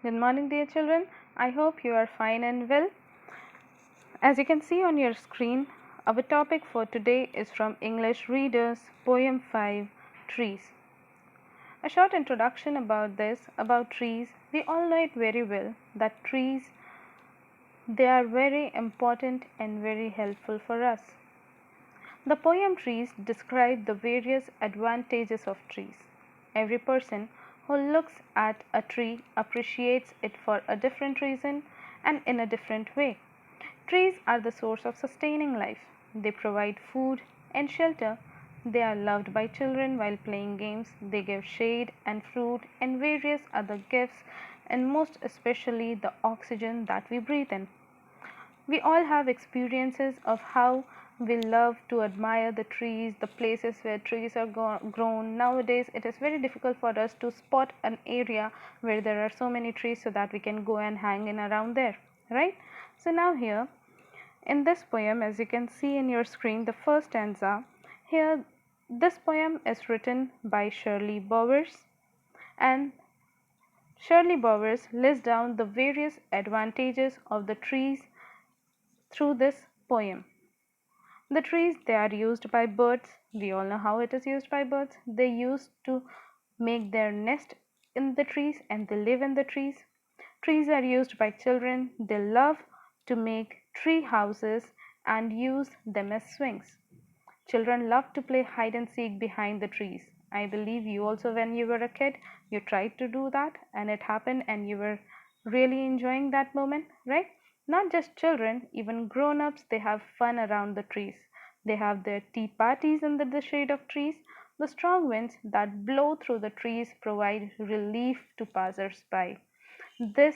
Good morning, dear children. I hope you are fine and well. As you can see on your screen, our topic for today is from English Readers, Poem 5, Trees. A short introduction about trees. We all know it very well that trees, they are very important and very helpful for us. The poem Trees describe the various advantages of trees. Every person who looks at a tree appreciates it for a different reason and in a different way. Trees are the source of sustaining life. They provide food and shelter. They are loved by children while playing games. They give shade and fruit and various other gifts, and most especially the oxygen that we breathe in. We all have experiences of how we love to admire the trees, the places where trees are grown. Nowadays, it is very difficult for us to spot an area where there are so many trees so that we can go and hang in around there, right? So now here in this poem, as you can see in your screen, the first stanza, here this poem is written by Shirley Bowers, and Shirley Bowers lists down the various advantages of the trees through this poem. The trees, they are used by birds. We all know how it is used by birds. They used to make their nest in the trees and they live in the trees. Trees are used by children. They love to make tree houses and use them as swings. Children love to play hide and seek behind the trees. I believe you also, when you were a kid, you tried to do that and it happened and you were really enjoying that moment, right? Not just children, even grown ups, they have fun around the trees. They have their tea parties under the shade of trees. The strong winds that blow through the trees provide relief to passers by. This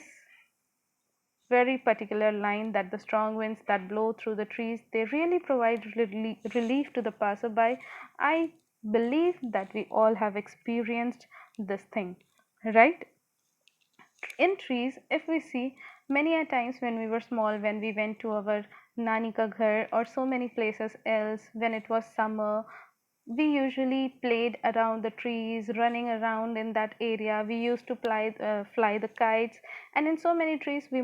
very particular line, that the strong winds that blow through the trees, they really provide relief to the passerby. I believe that we all have experienced this thing, right? In trees, if we see, many a times when we were small, when we went to our nani ka ghar or so many places else, when it was summer, we usually played around the trees, running around in that area. We used to fly the kites, and in so many trees we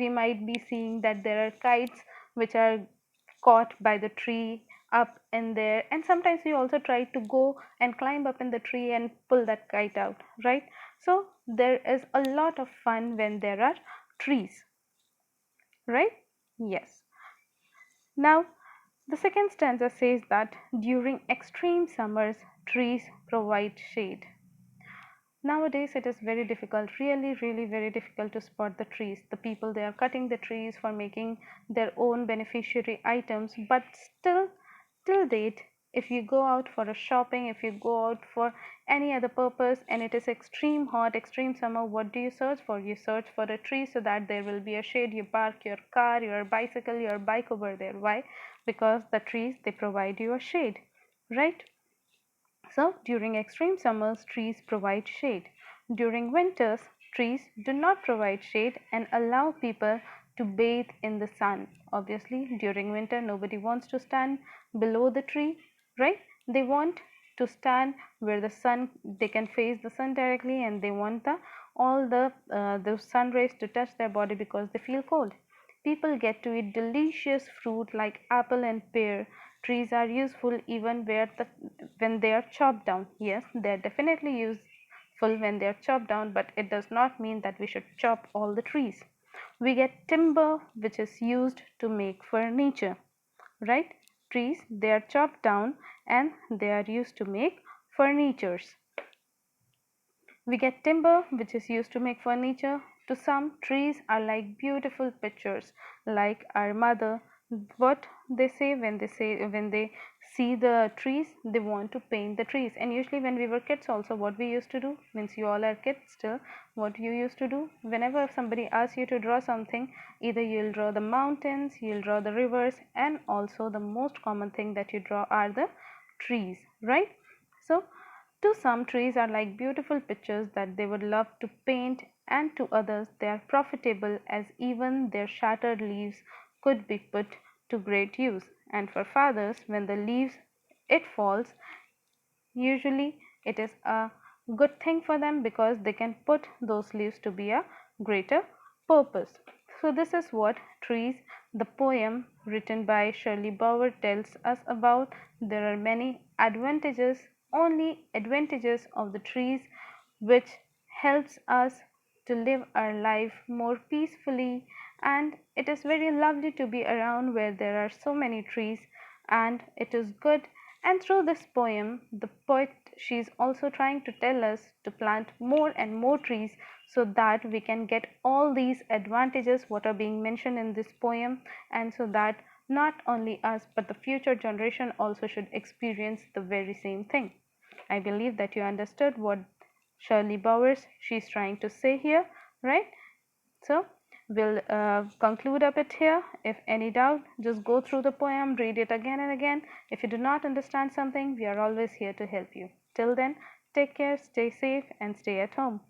might be seeing that there are kites which are caught by the tree up in there, and sometimes we also try to go and climb up in the tree and pull that kite out, right? So there is a lot of fun when there are trees, right? Yes. Now the second stanza says that during extreme summers trees provide shade. Nowadays it is very difficult, really very difficult to spot the trees. The people, they are cutting the trees for making their own beneficiary items, but still till date, if you go out for a shopping, if you go out for any other purpose and it is extreme hot, extreme summer, what do you search for? You search for a tree so that there will be a shade. You park your car, your bicycle, your bike over there. Why? Because the trees, they provide you a shade, right? So during extreme summers, trees provide shade. During winters, trees do not provide shade and allow people to bathe in the sun. Obviously, during winter, nobody wants to stand below the tree, right? They want to stand where the sun, they can face the sun directly, and they want all the sun rays to touch their body because they feel cold. People get to eat delicious fruit like apple and pear. Trees are useful even when they are chopped down. Yes, they are definitely useful when they are chopped down, but it does not mean that we should chop all the trees. We get timber, which is used to make furniture, right? Trees, they are chopped down and they are used to make furnitures. We get timber, which is used to make furniture. To some, trees are like beautiful pictures, like our mother. What they say when they see the trees, they want to paint the trees. And usually, when we were kids, also what we used to do, means you all are kids still, what you used to do, whenever somebody asks you to draw something, either you'll draw the mountains, you'll draw the rivers, and also the most common thing that you draw are the trees, right? So to some, trees are like beautiful pictures that they would love to paint, and to others, they are profitable as even their shattered leaves could be put to great use. And for fathers, when the leaves it falls, usually it is a good thing for them because they can put those leaves to be a greater purpose. So this is what trees, the poem written by Shirley Bower, tells us about. There are many advantages, only advantages of the trees, which helps us to live our life more peacefully, and it is very lovely to be around where there are so many trees, and it is good. And through this poem, the poet, she is also trying to tell us to plant more and more trees so that we can get all these advantages what are being mentioned in this poem, and so that not only us but the future generation also should experience the very same thing. I believe that you understood what Shirley Bowers she's trying to say here, right? So we'll conclude up it here. If any doubt, just go through the poem, read it again and again. If you do not understand something, we are always here to help you. Till then, take care, stay safe, and stay at home.